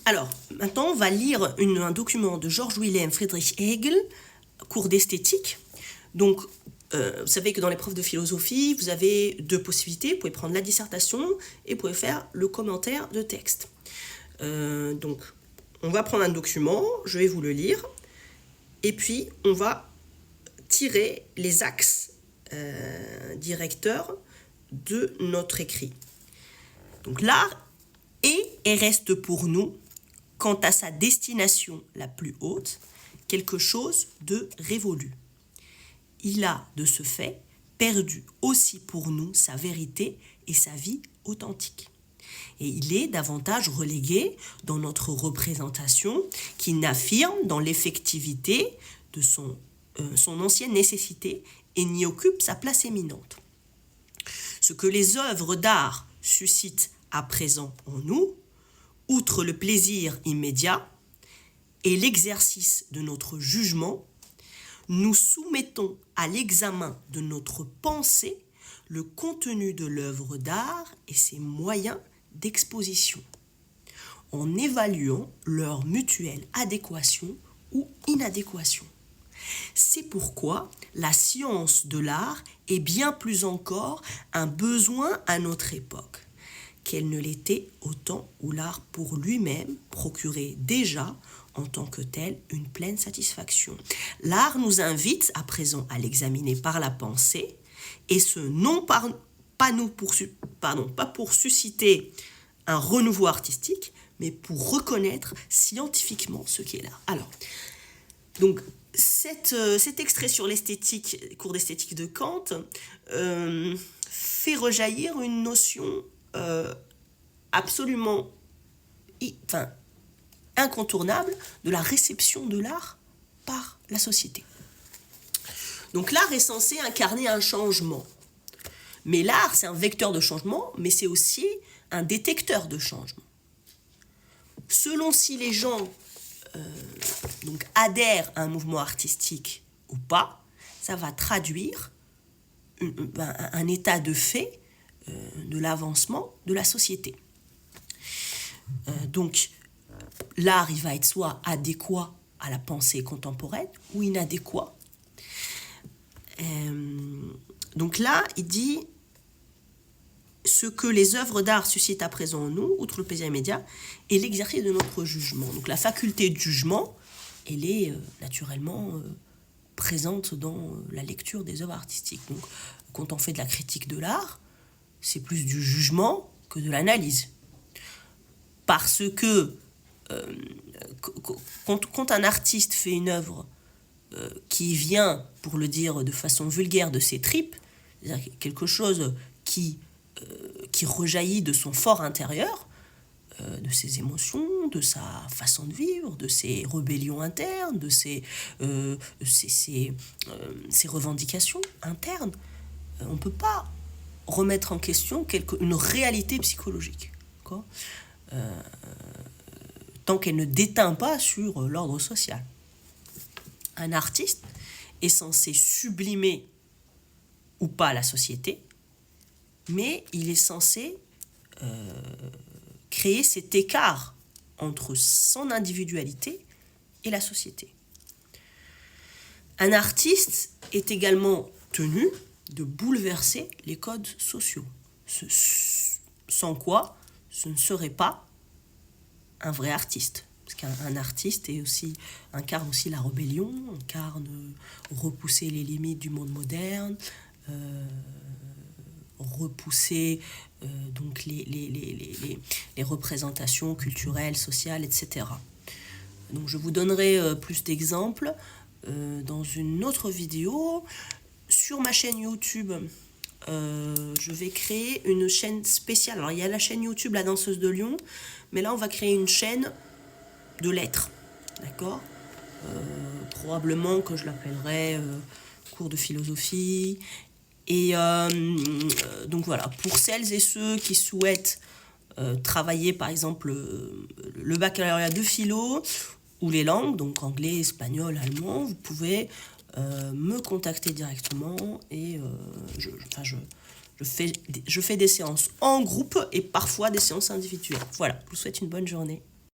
Alors, maintenant, on va lire un document de George Wilhelm Friedrich Hegel, cours d'esthétique. Donc, vous savez que dans l'épreuve de philosophie, vous avez deux possibilités. Vous pouvez prendre la dissertation et vous pouvez faire le commentaire de texte. Donc, on va prendre un document, je vais vous le lire, et puis on va tirer les axes directeurs de notre écrit. Donc, l'art est et reste pour nous, quant à sa destination la plus haute, quelque chose de révolu. Il a, de ce fait, perdu aussi pour nous sa vérité et sa vie authentique. Et il est davantage relégué dans notre représentation qui n'affirme dans l'effectivité de son ancienne nécessité et n'y occupe sa place éminente. Ce que les œuvres d'art suscitent à présent en nous, outre le plaisir immédiat et l'exercice de notre jugement, nous soumettons à l'examen de notre pensée le contenu de l'œuvre d'art et ses moyens d'exposition, en évaluant leur mutuelle adéquation ou inadéquation. C'est pourquoi la science de l'art est bien plus encore un besoin à notre époque qu'elle ne l'était au temps où l'art pour lui-même procurait déjà en tant que tel une pleine satisfaction. L'art nous invite à présent à l'examiner par la pensée, et ce non pas pour susciter un renouveau artistique, mais pour reconnaître scientifiquement ce qu'est l'art. Alors, donc, cet extrait sur l'esthétique, cours d'esthétique de Kant, fait rejaillir une notion absolument incontournable de la réception de l'art par la société. Donc l'art est censé incarner un changement. Mais l'art, c'est un vecteur de changement, mais c'est aussi un détecteur de changement. Selon si les gens adhèrent à un mouvement artistique ou pas, ça va traduire un état de fait de l'avancement de la société. Donc, l'art, il va être soit adéquat à la pensée contemporaine ou inadéquat. Donc là, il dit ce que les œuvres d'art suscitent à présent en nous, outre le plaisir immédiat, et l'exercice de notre jugement. Donc la faculté de jugement, elle est naturellement présente dans la lecture des œuvres artistiques. Donc quand on fait de la critique de l'art, c'est plus du jugement que de l'analyse. Parce que quand un artiste fait une œuvre qui vient, pour le dire de façon vulgaire, de ses tripes, c'est-à-dire quelque chose qui rejaillit de son fort intérieur, de ses émotions, de sa façon de vivre, de ses rébellions internes, de ses revendications internes, on ne peut pas remettre en question une réalité psychologique, tant qu'elle ne déteint pas sur l'ordre social. Un artiste est censé sublimer ou pas la société, mais il est censé créer cet écart entre son individualité et la société. Un artiste est également tenu de bouleverser les codes sociaux, sans quoi ce ne serait pas un vrai artiste. Parce qu'un artiste incarne aussi la rébellion, incarne repousser les limites du monde moderne, repousser donc les représentations culturelles, sociales, etc. Donc je vous donnerai plus d'exemples dans une autre vidéo. Sur ma chaîne YouTube, je vais créer une chaîne spéciale. Alors il y a la chaîne YouTube La Danseuse de Lyon, mais là on va créer une chaîne de lettres, d'accord, probablement que je l'appellerai cours de philosophie. Et donc voilà, pour celles et ceux qui souhaitent travailler par exemple le baccalauréat de philo ou les langues, donc anglais, espagnol, allemand, vous pouvez me contacter directement et je fais des séances en groupe et parfois des séances individuelles. Voilà, je vous souhaite une bonne journée.